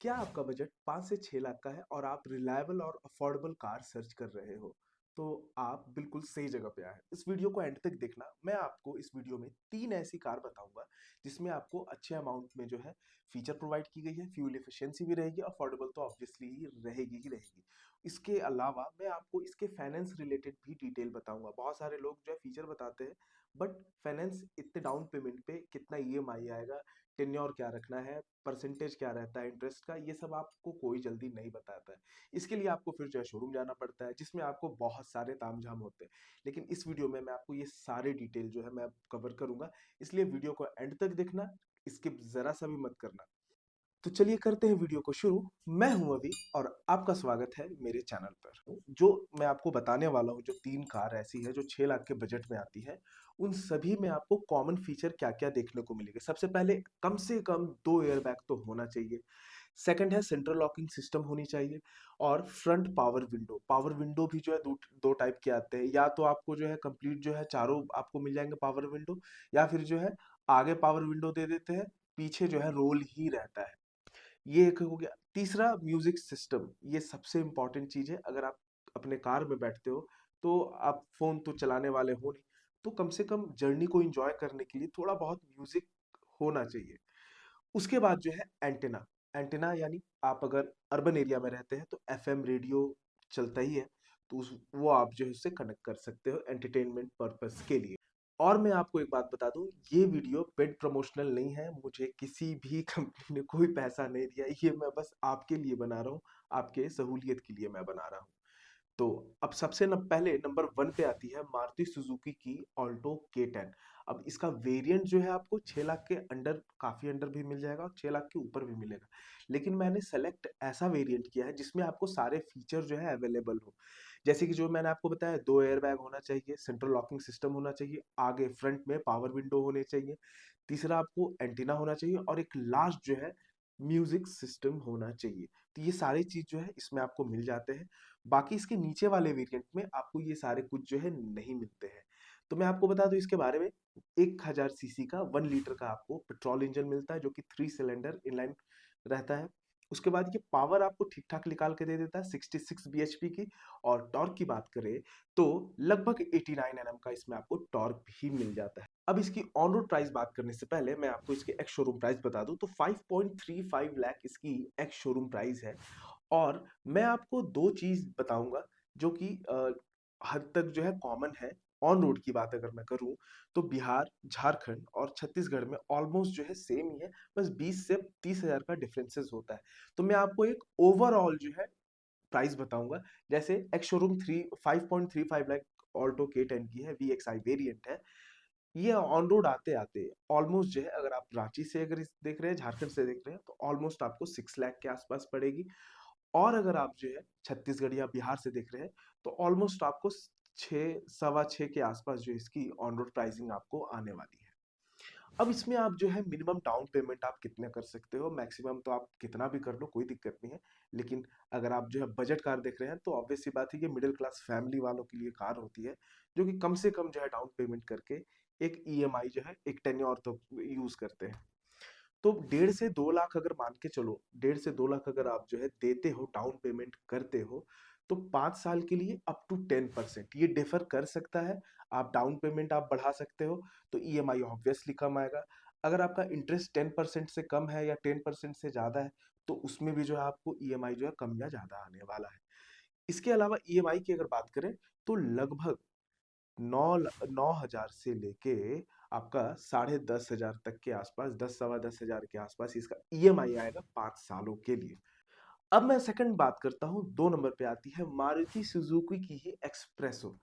क्या आपका बजट 5 से 6 लाख का है और आप रिलायबल और अफोर्डेबल कार सर्च कर रहे हो? तो आप बिल्कुल सही जगह पे आए हैं। इस वीडियो को एंड तक देखना। मैं आपको इस वीडियो में 3 ऐसी कार बताऊँगा, जिसमें आपको अच्छे अमाउंट में जो है फीचर प्रोवाइड की गई है, फ्यूल एफिशिएंसी भी रहेगी, अफोर्डेबल तो ऑब्वियसली ही रहेगी ही रहेगी। इसके अलावा मैं आपको इसके फाइनेंस रिलेटेड भी डिटेल बताऊँगा। बहुत सारे लोग जो है फीचर बताते हैं, बट फाइनेंस इतने डाउन पेमेंट पे कितना ईएमआई आएगा, टेन्योर क्या रखना है, परसेंटेज क्या रहता है इंटरेस्ट का, ये सब आपको कोई जल्दी नहीं बताता है। इसके लिए आपको फिर जो है शोरूम जाना पड़ता है, जिसमें आपको बहुत सारे तामझाम होते हैं। लेकिन इस वीडियो में मैं आपको ये सारे डिटेल जो है मैं कवर करूँगा, इसलिए वीडियो को एंड तक देखना, स्किप ज़रा-सा भी मत करना। तो चलिए करते हैं वीडियो को शुरू। मैं हूं अभी और आपका स्वागत है मेरे चैनल पर। जो मैं आपको बताने वाला हूं, जो 3 कार ऐसी है जो 6 लाख के बजट में आती है, उन सभी में आपको कॉमन फीचर क्या-क्या देखने को मिलेंगे। सबसे पहले कम से कम 2 एयरबैग तो होना चाहिए। सेकंड है सेंट्रल लॉकिंग सिस्टम होनी चाहिए और front power window. Power window भी जो है दो टाइप के आते हैं। या तो आपको जो है कंप्लीट जो है चारों आपको मिल जाएँगे पावर विंडो, या फिर जो है आगे पावर विंडो दे देते हैं, पीछे जो है रोल ही रहता है। ये एक हो गया। तीसरा म्यूजिक सिस्टम, ये सबसे इम्पोर्टेंट चीज़ है। अगर आप अपने कार में बैठते हो, तो आप फ़ोन तो चलाने वाले हो नहीं, तो कम से कम जर्नी को एन्जॉय करने के लिए थोड़ा बहुत म्यूज़िक होना चाहिए। उसके बाद जो है एंटेना। एंटेना यानी आप अगर अर्बन एरिया में रहते हैं, तो एफएम रेडियो चलता ही है, तो उस वो आप जो है उससे कनेक्ट कर सकते हो एंटरटेनमेंट पर्पज़ के लिए। और मैं आपको एक बात बता दूँ, ये वीडियो पेड प्रमोशनल नहीं है, मुझे किसी भी कंपनी ने कोई पैसा नहीं दिया, ये मैं बस आपके लिए बना रहा हूँ, आपके सहूलियत के लिए मैं बना रहा हूँ। तो अब सबसे न पहले नंबर 1 पे आती है मारुति सुजुकी की ऑल्टो K10। अब इसका वेरिएंट जो है आपको 6 लाख के अंडर, काफ़ी अंडर भी मिल जाएगा और 6 लाख के ऊपर भी मिलेगा। लेकिन मैंने सेलेक्ट ऐसा वेरिएंट किया है जिसमें आपको सारे फीचर जो है अवेलेबल हो। जैसे कि जो मैंने आपको बताया, 2 एयरबैग होना चाहिए, सेंट्रल लॉकिंग सिस्टम होना चाहिए, आगे फ्रंट में पावर विंडो होने चाहिए, तीसरा आपको एंटीना होना चाहिए और एक लास्ट जो है म्यूज़िक सिस्टम होना चाहिए। तो ये सारी चीज़ जो है इसमें आपको मिल जाते हैं। बाकी इसके नीचे वाले वेरिएंट में आपको ये सारे कुछ जो है नहीं मिलते हैं। तो मैं आपको बता दूँ इसके बारे में, 1000 सीसी का 1 लीटर का आपको पेट्रोल इंजन मिलता है, जो कि 3 सिलेंडर इनलाइन रहता है। उसके बाद ये पावर आपको ठीक-ठाक निकाल के दे देता है 66 बीएचपी की। और टॉर्क की बात करें, तो लगभग 89 एनएम का इसमें आपको टॉर्क भी मिल जाता है। अब इसकी ऑन रोड प्राइस बात करने से पहले मैं आपको इसके एक्स शोरूम प्राइस बता दूँ, तो 5.35 लाख इसकी एक्स शोरूम प्राइस है। और मैं आपको 2 चीज़ बताऊँगा जो कि हद तक जो है कॉमन है। ऑन रोड की बात अगर मैं करूँ, तो बिहार, झारखंड और छत्तीसगढ़ में ऑलमोस्ट जो है सेम ही है, बस 20 से 30 हज़ार का डिफरेंसेस होता है। तो मैं आपको एक ओवरऑल जो है प्राइस बताऊँगा। जैसे ex showroom 5.35 lakh Alto K10 की है, वीएक्सआई वेरिएंट है। ये ऑन रोड आते-आते ऑलमोस्ट जो है, अगर आप रांची से अगर इस देख रहे हैं, झारखंड से देख रहे हैं, तो ऑलमोस्ट आपको 6 लाख के आस-पास पड़ेगी। और अगर आप जो है छत्तीसगढ़ या बिहार से देख रहे हैं, तो ऑलमोस्ट आपको 6 सवा 6 के आस-पास जो इसकी ऑन रोड प्राइसिंग आपको आने वाली है। अब इसमें आप जो है मिनिमम डाउन पेमेंट आप कितना कर सकते हो, मैक्सिमम तो आप कितना भी कर लो, कोई दिक्कत नहीं है। लेकिन अगर आप जो है बजट कार देख रहे हैं, तो ऑब्वियस सी बात है कि मिडिल क्लास फैमिली वालों के लिए कार होती है, जो कि कम से कम जो है डाउन पेमेंट करके एक ईएमआई जो है एक टेन्योर तक यूज़ करते हैं। तो 1.5 से 2 लाख अगर मान के चलो, 1.5 से 2 लाख अगर आप जो है देते हो, डाउन पेमेंट करते हो, तो 5 साल के लिए अप टू 10% ये डिफर कर सकता है। आप डाउन पेमेंट आप बढ़ा सकते हो, तो ईएमआई ऑब्वियसली कम आएगा। अगर आपका इंटरेस्ट 10% से कम है या 10% से ज़्यादा है, तो उसमें भी जो है आपको ईएमआई जो है कम या ज़्यादा आने वाला है। इसके अलावा ईएमआई की अगर बात करें, तो लगभग 9,000 से लेके आपका साढ़े 10,000 तक के आसपास, 10 सवा 10,000 के आसपास इसका ईएमआई आएगा 5 सालों के लिए। अब मैं सेकंड बात करता हूँ, 2 नंबर पे आती है मारुति सुजुकी की ही एक्सप्रेसो।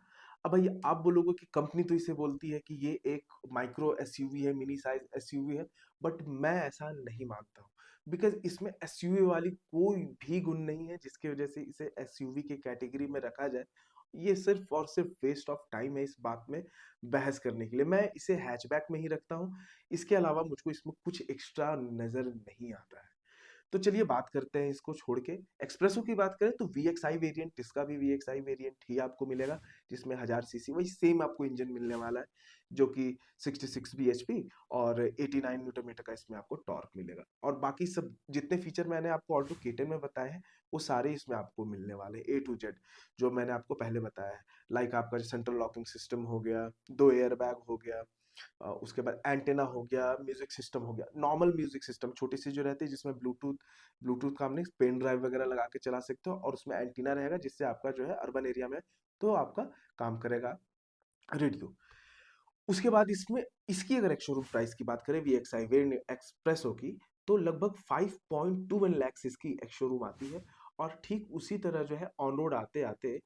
अब भाई आप बोलोगे कि कंपनी तो इसे बोलती है कि ये एक माइक्रो एसयूवी है, मिनी साइज़ एसयूवी है, बट मैं ऐसा नहीं मानता हूँ। बिकॉज़ इसमें एसयूवी वाली कोई भी गुण नहीं है जिसकी वजह से इसे एसयूवी की कैटेगरी में रखा जाए। ये सिर्फ़ और सिर्फ़ वेस्ट ऑफ टाइम है इस बात में बहस करने के लिए। मैं इसे हैचबैक में ही रखता हूँ। इसके अलावा मुझको इसमें कुछ एक्स्ट्रा नज़र नहीं आता है। तो चलिए बात करते हैं इसको छोड़ के। एक्सप्रेसो की बात करें तो VXI वेरिएंट, इसका भी VXI वेरिएंट ही आपको मिलेगा, जिसमें 1000 सीसी वही सेम आपको इंजन मिलने वाला है, जो कि 66 bhp और 89 न्यूटन मीटर का इसमें आपको टॉर्क मिलेगा। और बाकी सब जितने फीचर मैंने आपको ऑल्टो के10 में बताए हैं, वो सारे इसमें आपको मिलने वाले हैं, A to Z, जो मैंने आपको पहले बताया है। लाइक आपका सेंट्रल लॉकिंग सिस्टम हो गया, 2 एयर बैग हो गया, उसके बाद एंटेना हो गया, म्यूजिक सिस्टम हो गया, नॉर्मल म्यूजिक सिस्टम छोटी सी जो रहती है, जिसमें ब्लूटूथ ब्लूटूथ काम नहीं, पेन ड्राइव वगैरह लगा के चला सकते हो, और उसमें एंटीना रहेगा जिससे आपका जो है अर्बन एरिया में तो आपका काम करेगा रेडियो। उसके बाद इसमें इसकी अगर एक शोरूम प्राइस की बात करें VXI वेरिएंट एक्सप्रेसो की, तो लगभग 5.21 लाख इसकी एक शोरूम आती है। और ठीक उसी तरह जो है ऑन रोड आते आते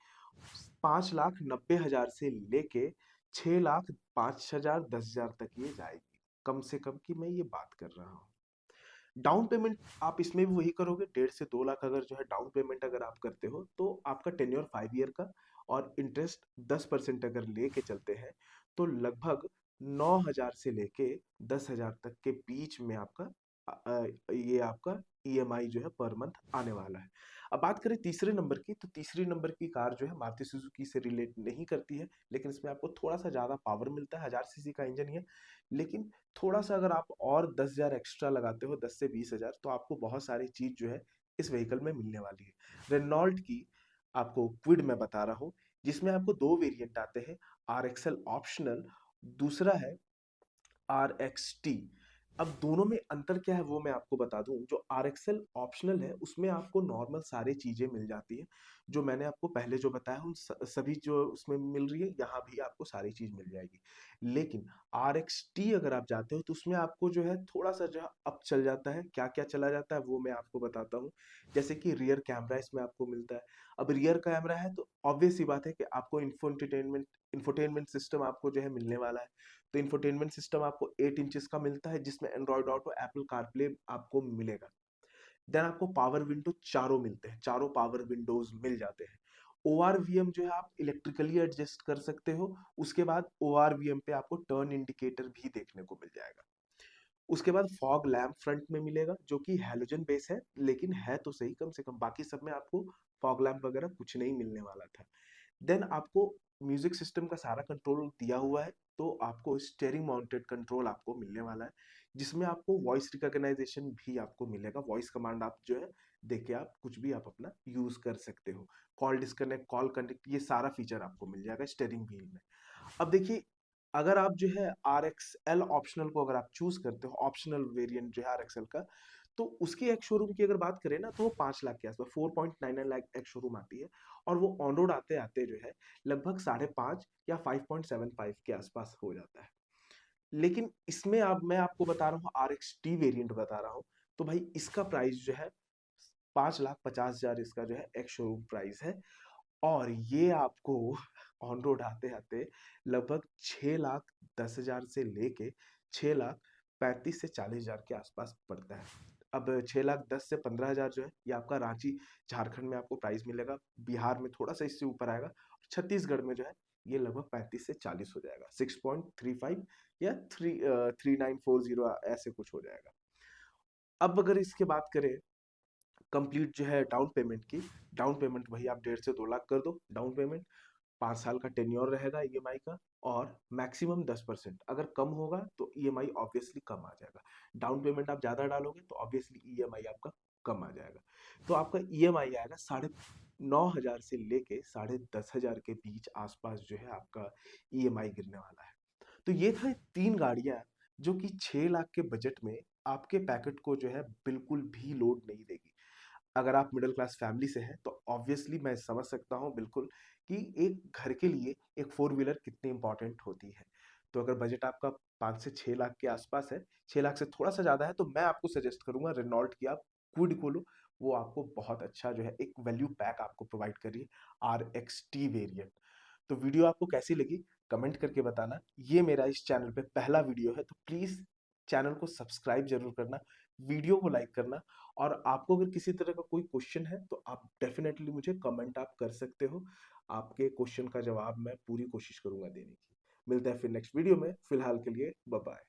5,90,000 से लेके 6,05,000 10,000 तक ये जाएगी, कम से कम की मैं ये बात कर रहा हूँ। डाउन पेमेंट आप इसमें भी वही करोगे, 1.5 से 2 लाख अगर जो है डाउन पेमेंट अगर आप करते हो, तो आपका टेन्योर 5 ईयर का, और इंटरेस्ट 10% अगर लेके चलते हैं, तो लगभग 9,000 से लेके 10,000 तक के बीच में आपका ये आपका EMI जो है पर मंथ आने वाला है। अब बात करें तीसरे नंबर की, तो तीसरी नंबर की कार जो है मारुति सुजुकी से रिलेट नहीं करती है, लेकिन इसमें आपको थोड़ा सा ज़्यादा पावर मिलता है, 1000 सीसी का इंजन ही है, लेकिन थोड़ा सा अगर आप और 10,000 एक्स्ट्रा लगाते हो, 10 से 20,000, तो आपको बहुत सारी चीज़ जो है इस व्हीकल में मिलने वाली है। रेनॉल्ट की आपको क्विड मैं बता रहा हूँ, जिसमें आपको 2 वेरिएंट आते हैं, RXL ऑप्शनल, दूसरा है RXT। अब दोनों में अंतर क्या है वो मैं आपको बता दूं। जो RXL ऑप्शनल है उसमें आपको नॉर्मल सारी चीजें मिल जाती है, जो मैंने आपको पहले जो बताया उन सभी जो उसमें मिल रही है, यहाँ भी आपको सारी चीज मिल जाएगी। लेकिन RXT अगर आप जाते हो तो उसमें आपको जो है थोड़ा सा जो है अप चल जाता है। क्या क्या चला जाता है वो मैं आपको बताता हूँ। जैसे कि रियर कैमरा इसमें आपको मिलता है। अब रियर कैमरा है तो ऑब्वियस सी बात है कि आपको इंफोटेनमेंट सिस्टम आपको जो है मिलने वाला है। तो इंफोटेनमेंट सिस्टम आपको 8 इंचेस का मिलता है, जिसमें एंड्रॉइड ऑटो, एप्पल कारप्ले आपको मिलेगा। देन आपको पावर विंडो चारों मिलते हैं, चारों पावर विंडोज मिल जाते हैं। ORVM जो है आप इलेक्ट्रिकली एडजस्ट कर सकते हो। उसके बाद ORVM पे आपको टर्न इंडिकेटर भी देखने को मिल जाएगा। उसके बाद फॉग लैम्प फ्रंट में मिलेगा, जो कि हैलोजन बेस है, लेकिन है तो सही कम से कम। बाकी सब में आपको फॉग लैम्प वगैरह कुछ नहीं मिलने वाला था। देन आपको म्यूजिक सिस्टम का सारा कंट्रोल दिया हुआ है, तो आपको स्टेयरिंग माउंटेड कंट्रोल आपको मिलने वाला है, जिसमें आपको वॉइस रिकॉग्नाइजेशन भी आपको मिलेगा। वॉइस कमांड आप जो है देके आप कुछ भी आप अपना यूज कर सकते हो। कॉल डिस्कनेक्ट, कॉल कनेक्ट, ये सारा फीचर आपको मिल जाएगा स्टेयरिंग व्हील में। अब देखिए, अगर आप जो है RXL ऑप्शनल को अगर आप चूज करते हो, ऑप्शनल वेरिएंट जो है RXL का, तो उसकी एक शोरूम की अगर बात करें ना, तो वो 5 लाख के आसपास, 4.99 लाख एक शोरूम आती है। और वो ऑन रोड आते आते जो है लगभग 5.5 या 5.75 के आसपास हो जाता है। लेकिन इसमें अब मैं आपको बता रहा हूँ, RXT वेरिएंट बता रहा हूँ, तो भाई इसका प्राइस जो है 5,50,000 इसका जो है एक शोरूम प्राइस है। और ये आपको ऑन रोड आते-आते लगभग 6,10,000 से लेके 6,35,000 से 40,000 के आसपास पड़ता है। अब 6,10,000 से 15,000 जो है ये आपका रांची, झारखंड में आपको प्राइस मिलेगा। बिहार में थोड़ा-सा इससे ऊपर आएगा। छत्तीसगढ़ में जो है ये लगभग 35 से 40 हो जाएगा। 6.35 या 3940 ऐसे कुछ हो जाएगा। अब अगर इसके बात करें कंप्लीट जो है डाउन पेमेंट की, डाउन पेमेंट वही आप 1.5 से 2 लाख कर दो डाउन पेमेंट। 5 साल का टेन्योर रहेगा EMI का, और मैक्सिमम 10%। अगर कम होगा तो EMI ऑब्वियसली कम आ जाएगा। डाउन पेमेंट आप ज़्यादा डालोगे तो ऑब्वियसली EMI आपका कम आ जाएगा। तो आपका EMI आएगा 9,500 से लेके 10,500 के बीच आसपास जो है आपका EMI गिरने वाला है। तो ये था 3 गाड़ियाँ जो कि 6 लाख के बजट में आपके पैकेट को जो है बिल्कुल भी लोड नहीं देगी। अगर आप मिडिल क्लास फैमिली से हैं तो ऑब्वियसली मैं समझ सकता हूँ बिल्कुल कि एक घर के लिए एक फोर व्हीलर कितनी इंपॉर्टेंट होती है। तो अगर बजट आपका 5 से 6 लाख के आसपास है, 6 लाख से थोड़ा सा ज़्यादा है, तो मैं आपको सजेस्ट करूंगा रेनॉल्ट की आप क्विड को लो। वो आपको बहुत अच्छा जो है एक वैल्यू पैक आपको प्रोवाइड कर रही है, RXT वेरिएंट। तो वीडियो आपको कैसी लगी कमेंट करके बताना। ये मेरा इस चैनल पे पहला वीडियो है, तो प्लीज़ चैनल को सब्सक्राइब जरूर करना, वीडियो को लाइक करना। और आपको अगर किसी तरह का कोई क्वेश्चन है तो आप डेफिनेटली मुझे कमेंट आप कर सकते हो। आपके क्वेश्चन का जवाब मैं पूरी कोशिश करूंगा देने की। मिलते हैं फिर नेक्स्ट वीडियो में, फिलहाल के लिए बाय बाय।